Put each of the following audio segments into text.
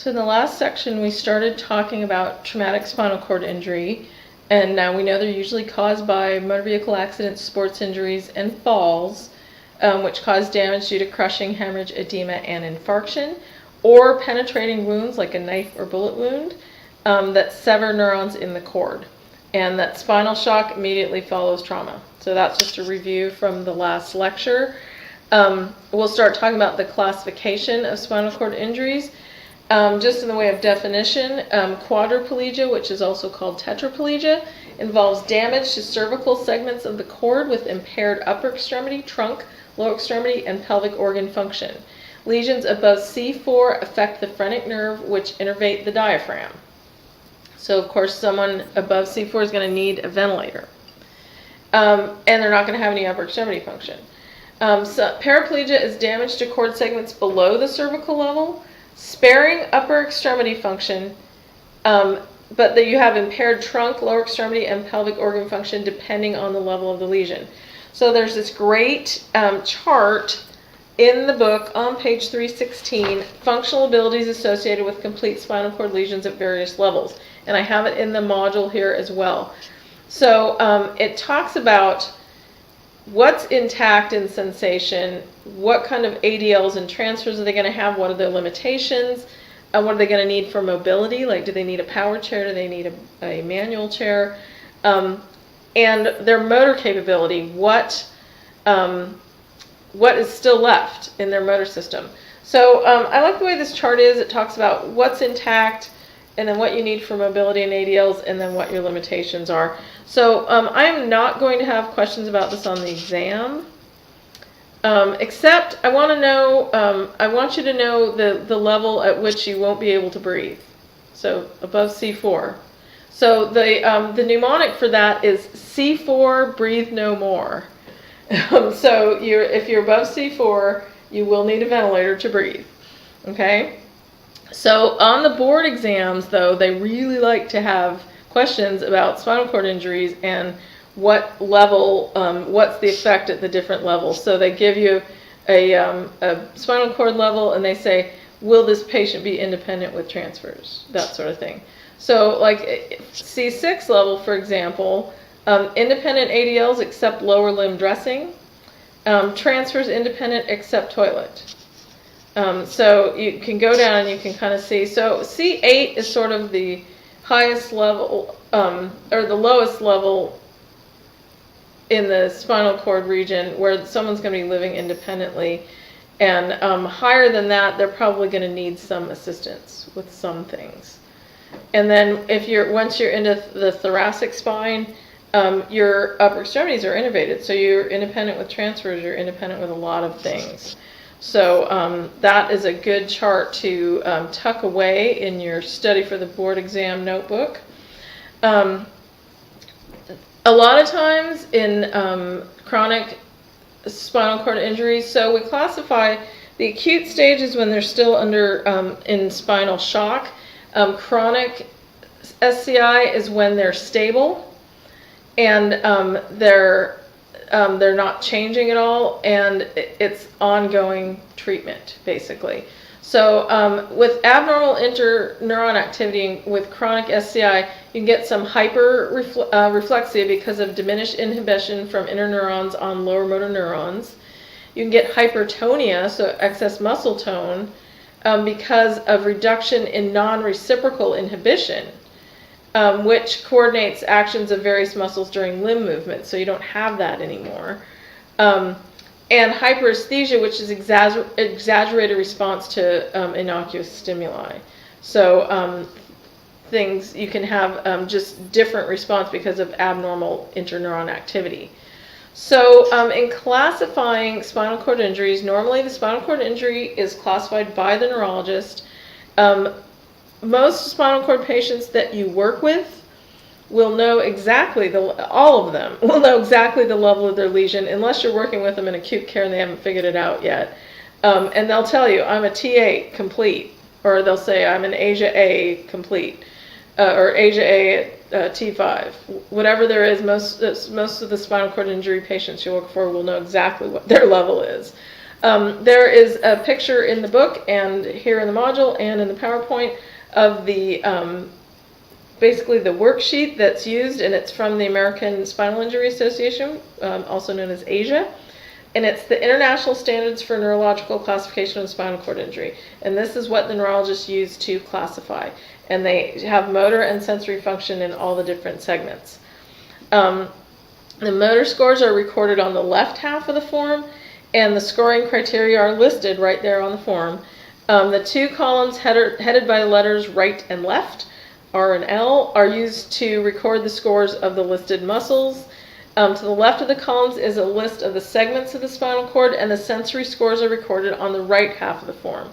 So in the last section, we started talking about traumatic spinal cord injury, and now we know they're usually caused by motor vehicle accidents, sports injuries, and falls, which cause damage due to crushing, hemorrhage, edema, and infarction, or penetrating wounds like a knife or bullet wound that sever neurons in the cord. And that spinal shock immediately follows trauma. So that's just a review from the last lecture. We'll start talking about the classification of spinal cord injuries. Just in the way of definition, quadriplegia, which is also called tetraplegia, involves damage to cervical segments of the cord with impaired upper extremity, trunk, lower extremity, and pelvic organ function. Lesions above C4 affect the phrenic nerve, which innervate the diaphragm. So, of course, someone above C4 is going to need a ventilator. And they're not going to have any upper extremity function. So paraplegia is damage to cord segments below the cervical level, sparing upper extremity function, but that you have impaired trunk, lower extremity, and pelvic organ function depending on the level of the lesion. So there's this great chart in the book on page 316, functional abilities associated with complete spinal cord lesions at various levels. And I have it in the module here as well. So it talks about what's intact in sensation, what kind of ADLs and transfers are they going to have, what are their limitations, what are they going to need for mobility, like do they need a power chair, do they need a manual chair, and their motor capability, what is still left in their motor system. So I like the way this chart is. It talks about what's intact, and then what you need for mobility and ADLs, and then what your limitations are. So I am not going to have questions about this on the exam, except I want to know, I want you to know the level at which you won't be able to breathe. So above C4. So the mnemonic for that is C4, breathe no more. So if you're above C4, you will need a ventilator to breathe. Okay? So on the board exams, though, they really like to have questions about spinal cord injuries and what level, what's the effect at the different levels. So they give you a spinal cord level and they say, will this patient be independent with transfers? That sort of thing. So like C6 level, for example, independent ADLs except lower limb dressing, transfers independent except toilet. So you can go down and you can kind of see. So C8 is sort of the highest level, or the lowest level in the spinal cord region where someone's going to be living independently. And higher than that, they're probably going to need some assistance with some things. And then once you're into the thoracic spine, your upper extremities are innervated. So you're independent with transfers, you're independent with a lot of things. So that is a good chart to tuck away in your study for the board exam notebook. A lot of times in chronic spinal cord injuries, so we classify the acute stages when they're still in spinal shock. Chronic SCI is when they're stable and they're not changing at all, and it's ongoing treatment, basically. So with abnormal interneuron activity with chronic SCI, you can get some hyperreflexia because of diminished inhibition from interneurons on lower motor neurons. You can get hypertonia, so excess muscle tone, because of reduction in non-reciprocal inhibition, which coordinates actions of various muscles during limb movement, so you don't have that anymore. And hyperesthesia, which is exaggerated response to innocuous stimuli. So things you can have just different response because of abnormal interneuron activity. So in classifying spinal cord injuries, normally the spinal cord injury is classified by the neurologist. Most spinal cord patients that you work with will know exactly, all of them will know exactly the level of their lesion, unless you're working with them in acute care and they haven't figured it out yet. And they'll tell you, I'm a T8 complete, or they'll say, I'm an Asia A complete, or Asia A at T5. Whatever there is, most of the spinal cord injury patients you work for will know exactly what their level is. There is a picture in the book and here in the module and in the PowerPoint of the basically the worksheet that's used, and it's from the American Spinal Injury Association, also known as ASIA, and it's the International Standards for Neurological Classification of Spinal Cord Injury, and this is what the neurologists use to classify, and they have motor and sensory function in all the different segments. The motor scores are recorded on the left half of the form, and the scoring criteria are listed right there on the form. The two columns headed by the letters right and left, R and L, are used to record the scores of the listed muscles. To the left of the columns is a list of the segments of the spinal cord, and the sensory scores are recorded on the right half of the form.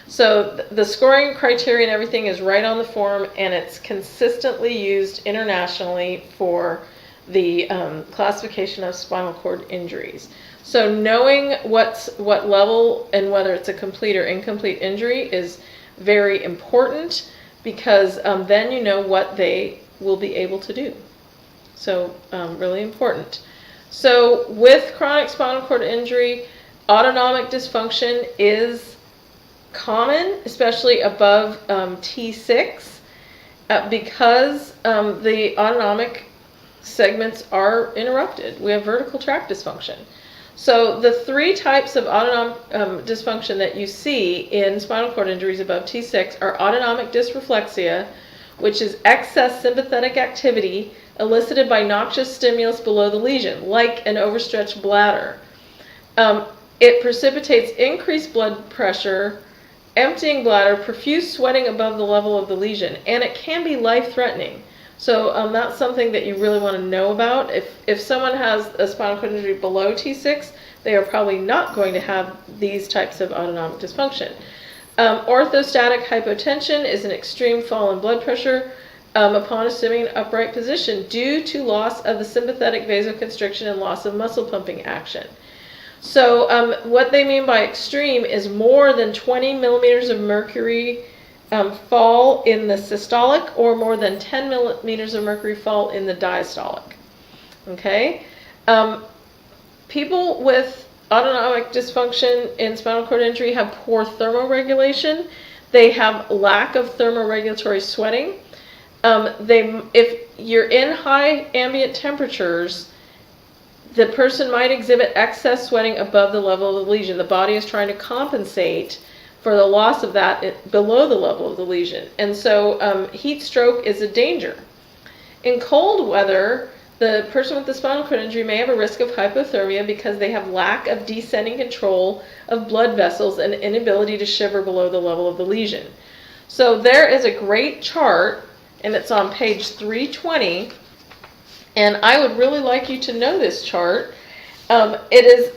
So the scoring criteria and everything is right on the form, and it's consistently used internationally for the classification of spinal cord injuries. So knowing what level and whether it's a complete or incomplete injury is very important, because then you know what they will be able to do. So really important. So with chronic spinal cord injury, autonomic dysfunction is common, especially above T6, because the autonomic segments are interrupted. We have vertical tract dysfunction. So the three types of autonomic dysfunction that you see in spinal cord injuries above T6 are autonomic dysreflexia, which is excess sympathetic activity elicited by noxious stimulus below the lesion, like an overstretched bladder. It precipitates increased blood pressure, emptying bladder, profuse sweating above the level of the lesion, and it can be life-threatening. So that's something that you really want to know about. If someone has a spinal cord injury below T6, they are probably not going to have these types of autonomic dysfunction. Orthostatic hypotension is an extreme fall in blood pressure upon assuming an upright position due to loss of the sympathetic vasoconstriction and loss of muscle pumping action. So what they mean by extreme is more than 20 millimeters of mercury fall in the systolic, or more than 10 millimeters of mercury fall in the diastolic. Okay? People with autonomic dysfunction in spinal cord injury have poor thermoregulation. They have lack of thermoregulatory sweating. If you're in high ambient temperatures, the person might exhibit excess sweating above the level of the lesion. The body is trying to compensate for the loss of that below the level of the lesion. And so heat stroke is a danger. In cold weather, the person with the spinal cord injury may have a risk of hypothermia because they have lack of descending control of blood vessels and inability to shiver below the level of the lesion. So there is a great chart, and it's on page 320, and I would really like you to know this chart. It is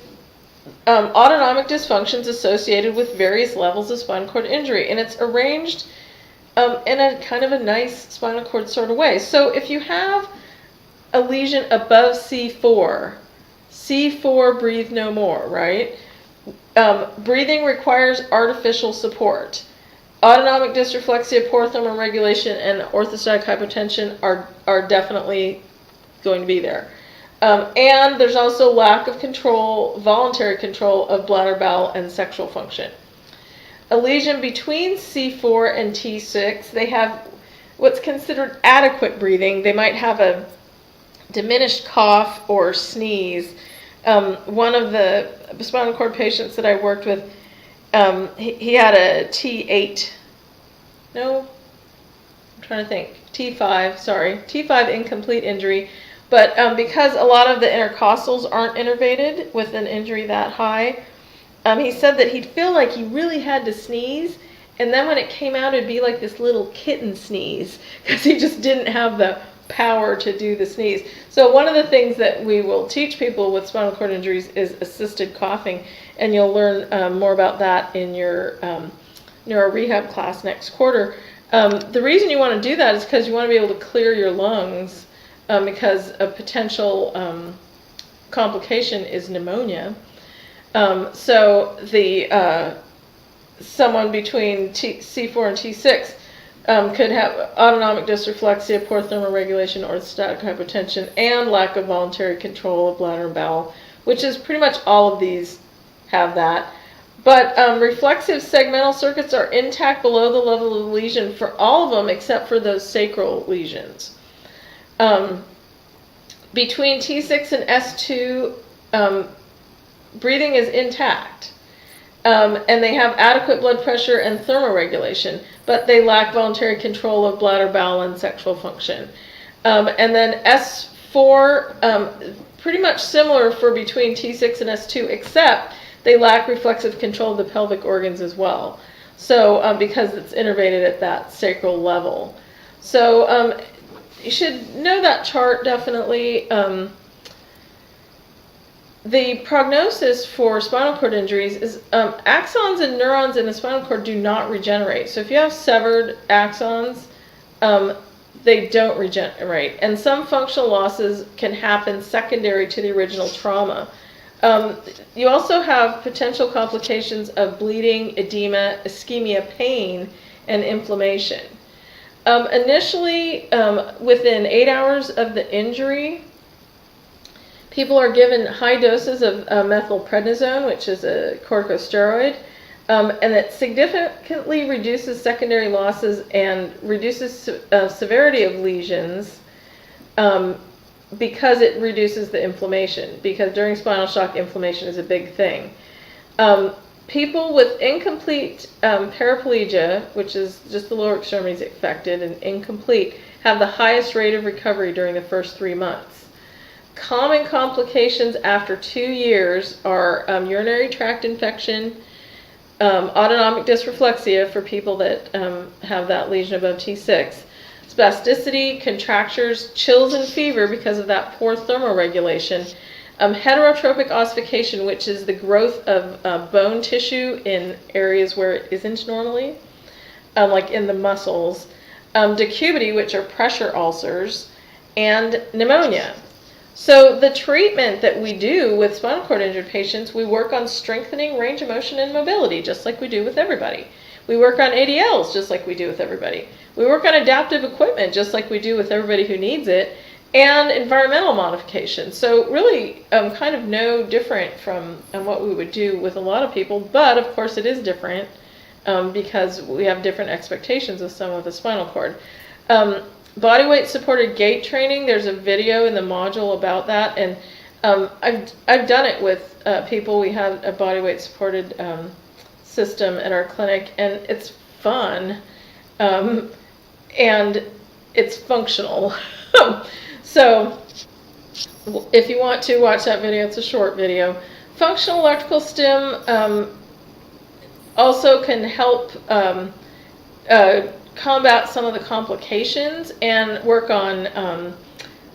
autonomic dysfunctions associated with various levels of spinal cord injury, and it's arranged in a kind of a nice spinal cord sort of way. So if you have a lesion above C4, breathe no more, right? Breathing requires artificial support. Autonomic dysreflexia, poor thermoregulation, and orthostatic hypotension are definitely going to be there. And there's also lack of control, voluntary control of bladder, bowel, and sexual function. A lesion between C4 and T6, they have what's considered adequate breathing. They might have a diminished cough or sneeze. One of the spinal cord patients that I worked with, he had a T5, T5 incomplete injury. But because a lot of the intercostals aren't innervated with an injury that high, he said that he'd feel like he really had to sneeze, and then when it came out, it'd be like this little kitten sneeze, because he just didn't have the power to do the sneeze. So one of the things that we will teach people with spinal cord injuries is assisted coughing, and you'll learn more about that in your neuro rehab class next quarter. The reason you want to do that is because you want to be able to clear your lungs, because a potential complication is pneumonia. So the someone between C4 and T6 could have autonomic dysreflexia, poor thermoregulation, orthostatic hypotension, and lack of voluntary control of bladder and bowel, which is pretty much all of these have that. But reflexive segmental circuits are intact below the level of the lesion for all of them except for those sacral lesions. Between T6 and S2, breathing is intact. And they have adequate blood pressure and thermoregulation, but they lack voluntary control of bladder, bowel, and sexual function. And then S4, pretty much similar for between T6 and S2, except they lack reflexive control of the pelvic organs as well. So because it's innervated at that sacral level. So you should know that chart definitely. The prognosis for spinal cord injuries is axons and neurons in the spinal cord do not regenerate. So if you have severed axons, they don't regenerate. And some functional losses can happen secondary to the original trauma. You also have potential complications of bleeding, edema, ischemia, pain, and inflammation. Initially, within 8 hours of the injury, people are given high doses of methylprednisone, which is a corticosteroid, and it significantly reduces secondary losses and reduces severity of lesions because it reduces the inflammation, because during spinal shock, inflammation is a big thing. People with incomplete paraplegia, which is just the lower extremities affected and incomplete, have the highest rate of recovery during the first 3 months. Common complications after 2 years are urinary tract infection, autonomic dysreflexia for people that have that lesion above T6, spasticity, contractures, chills, and fever because of that poor thermoregulation, heterotropic ossification, which is the growth of bone tissue in areas where it isn't normally, like in the muscles, decubitus, which are pressure ulcers, and pneumonia. So the treatment that we do with spinal cord injured patients, we work on strengthening range of motion and mobility, just like we do with everybody. We work on ADLs, just like we do with everybody. We work on adaptive equipment, just like we do with everybody who needs it, and environmental modification. So really kind of no different from what we would do with a lot of people, but of course it is different because we have different expectations of someone with a spinal cord. Body weight supported gait training, there's a video in the module about that, and I've done it with people. We have a body weight supported system at our clinic, and it's fun and it's functional. So if you want to watch that video, it's a short video. Functional electrical stim also can help combat some of the complications and work on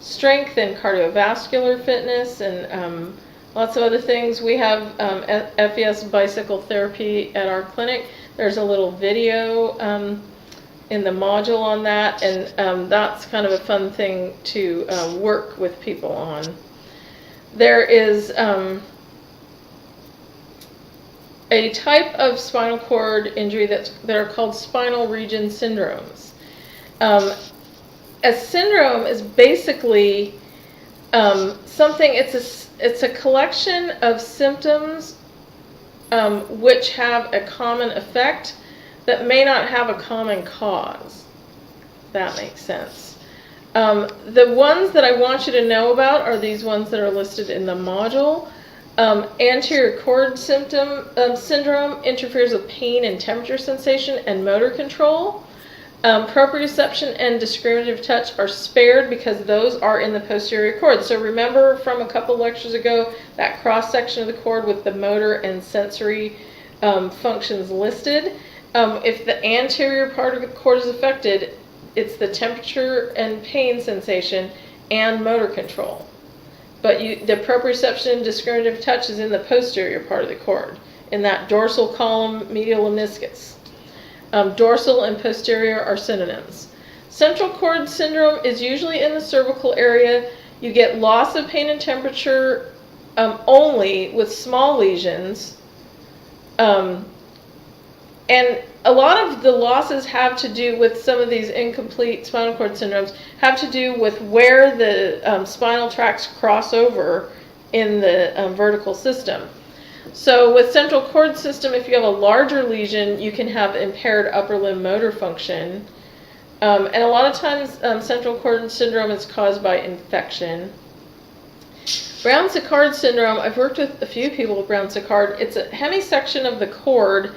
strength and cardiovascular fitness and lots of other things. We have FES bicycle therapy at our clinic. There's a little video in the module on that, and that's kind of a fun thing to work with people on. There is a type of spinal cord injury that are called spinal region syndromes. A syndrome is basically something, it's a collection of symptoms which have a common effect that may not have a common cause. If that makes sense. The ones that I want you to know about are these ones that are listed in the module. Anterior cord syndrome interferes with pain and temperature sensation and motor control. Proprioception and discriminative touch are spared because those are in the posterior cord. So remember from a couple lectures ago that cross section of the cord with the motor and sensory functions listed. If the anterior part of the cord is affected, it's the temperature and pain sensation and motor control. But the proprioception and discriminative touch is in the posterior part of the cord, in that dorsal column medial lemniscus. Dorsal and posterior are synonyms. Central cord syndrome is usually in the cervical area. You get loss of pain and temperature only with small lesions. And a lot of the losses have to do with some of these incomplete spinal cord syndromes have to do with where the spinal tracts cross over in the vertical system. So with central cord system, if you have a larger lesion, you can have impaired upper limb motor function. And a lot of times central cord syndrome is caused by infection. Brown-Séquard syndrome, I've worked with a few people with Brown-Séquard. It's a hemisection of the cord.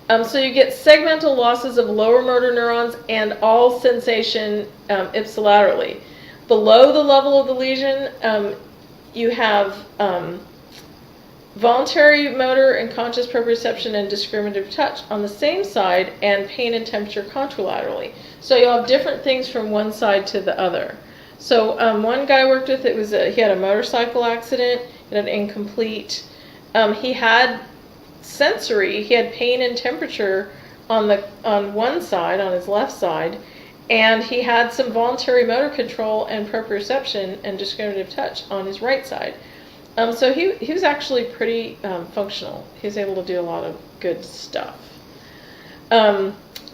So you get segmental losses of lower motor neurons and all sensation ipsilaterally. Below the level of the lesion, you have voluntary motor and conscious proprioception and discriminative touch on the same side, and pain and temperature contralaterally. So you'll have different things from one side to the other. So one guy I worked with, he had a motorcycle accident, he had an incomplete. He had sensory, he had pain and temperature on one side, on his left side, and he had some voluntary motor control and proprioception and discriminative touch on his right side. So he was actually pretty functional. He was able to do a lot of good stuff.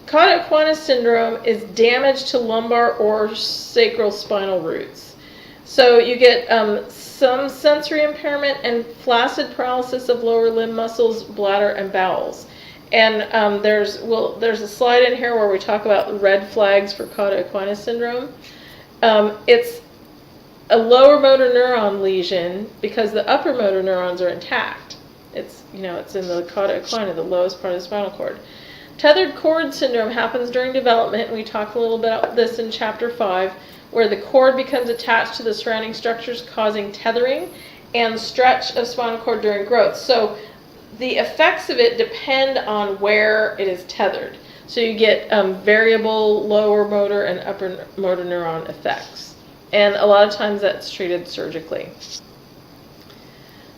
Cauda equina syndrome is damage to lumbar or sacral spinal roots. So you get some sensory impairment and flaccid paralysis of lower limb muscles, bladder, and bowels. And there's a slide in here where we talk about the red flags for Cauda equina syndrome. It's a lower motor neuron lesion because the upper motor neurons are intact. It's in the Cauda equina, the lowest part of the spinal cord. Tethered cord syndrome happens during development, and we talked a little bit about this in chapter 5, where the cord becomes attached to the surrounding structures, causing tethering and stretch of spinal cord during growth. So the effects of it depend on where it is tethered. So you get variable lower motor and upper motor neuron effects. And a lot of times that's treated surgically.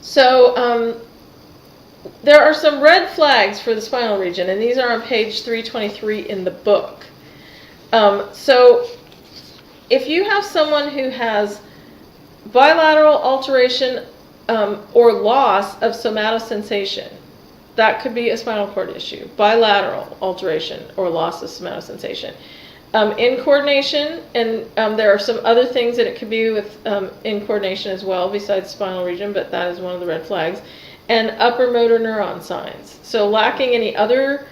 So there are some red flags for the spinal region, and these are on page 323 in the book. So if you have someone who has bilateral alteration or loss of somatosensation, that could be a spinal cord issue. Bilateral alteration or loss of somatosensation. Incoordination, and there are some other things that it could be with incoordination as well besides spinal region, but that is one of the red flags. And upper motor neuron signs. So lacking any other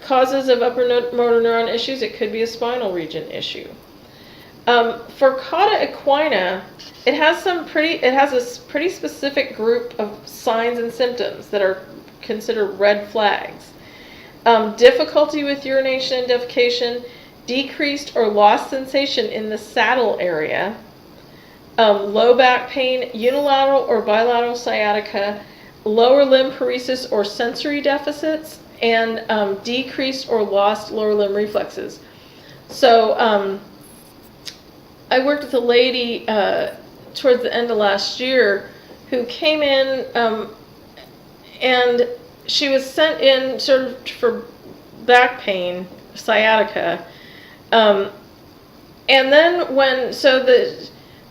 causes of upper motor neuron issues, it could be a spinal region issue. For Cauda equina, it has a pretty specific group of signs and symptoms that are considered red flags. Difficulty with urination and defecation, decreased or lost sensation in the saddle area, low back pain, unilateral or bilateral sciatica, lower limb paresis or sensory deficits, and decreased or lost lower limb reflexes. So I worked with a lady towards the end of last year who came in and she was sent in sort of for back pain, sciatica, and then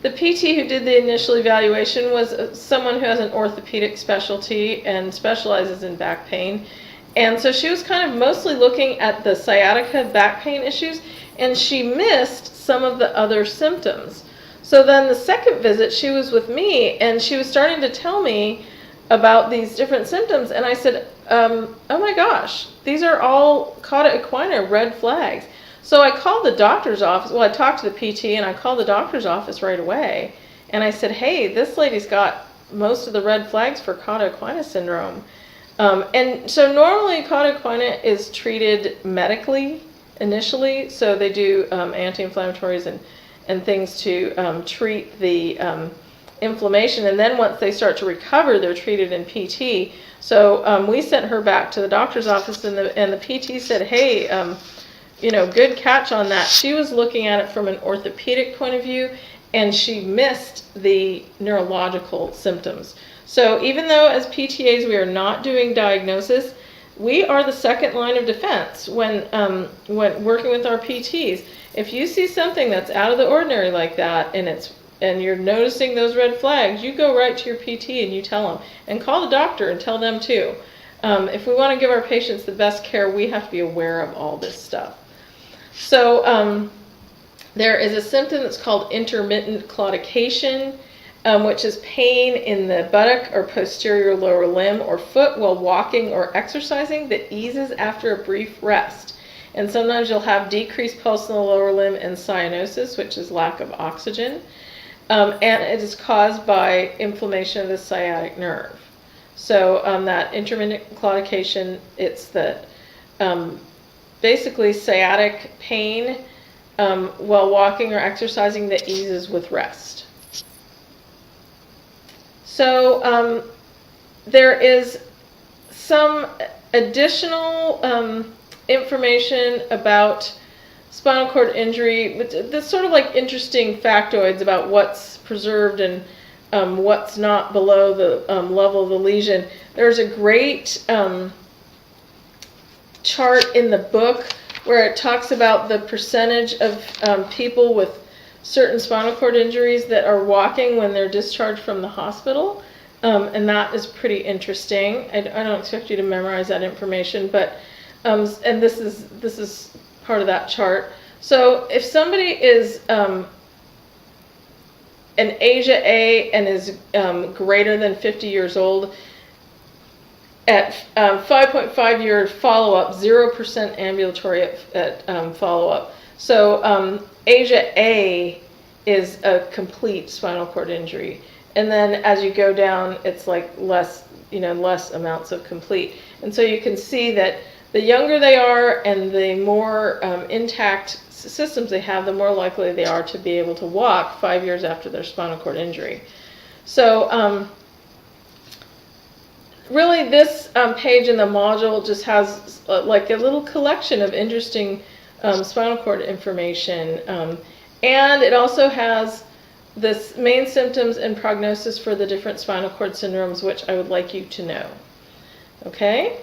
the PT who did the initial evaluation was someone who has an orthopedic specialty and specializes in back pain. And so she was kind of mostly looking at the sciatica back pain issues, and she missed some of the other symptoms. So then the second visit, she was with me, and she was starting to tell me about these different symptoms. And I said, oh my gosh, these are all Cauda equina red flags. So I called the doctor's office. Well, I talked to the PT, and I called the doctor's office right away. And I said, hey, this lady's got most of the red flags for Cauda equina syndrome. And so normally Cauda equina is treated medically initially. So they do anti-inflammatories and things to treat the inflammation. And then once they start to recover, they're treated in PT. So we sent her back to the doctor's office, and the PT said, hey, good catch on that. She was looking at it from an orthopedic point of view, and she missed the neurological symptoms. So even though as PTAs we are not doing diagnosis, we are the second line of defense when working with our PTs. If you see something that's out of the ordinary like that, and you're noticing those red flags, you go right to your PT and you tell them, and call the doctor and tell them too. If we want to give our patients the best care, we have to be aware of all this stuff. So there is a symptom that's called intermittent claudication. which is pain in the buttock or posterior lower limb or foot while walking or exercising that eases after a brief rest. And sometimes you'll have decreased pulse in the lower limb and cyanosis, which is lack of oxygen. And it is caused by inflammation of the sciatic nerve. So that intermittent claudication, it's the basically sciatic pain while walking or exercising that eases with rest. So there is some additional information about spinal cord injury. There's sort of like interesting factoids about what's preserved and what's not below the level of the lesion. There's a great chart in the book where it talks about the percentage of people with certain spinal cord injuries that are walking when they're discharged from the hospital, and that is pretty interesting. I don't expect you to memorize that information, but and this is part of that chart. So if somebody is an ASIA A and is greater than 50 years old, at 5.5 year follow-up, 0% ambulatory at follow-up. So ASIA A is a complete spinal cord injury. And then as you go down, it's like less amounts of complete. And so you can see that the younger they are and the more intact systems they have, the more likely they are to be able to walk 5 years after their spinal cord injury. So really this page in the module just has like a little collection of interesting spinal cord information. And it also has the main symptoms and prognosis for the different spinal cord syndromes, which I would like you to know. Okay?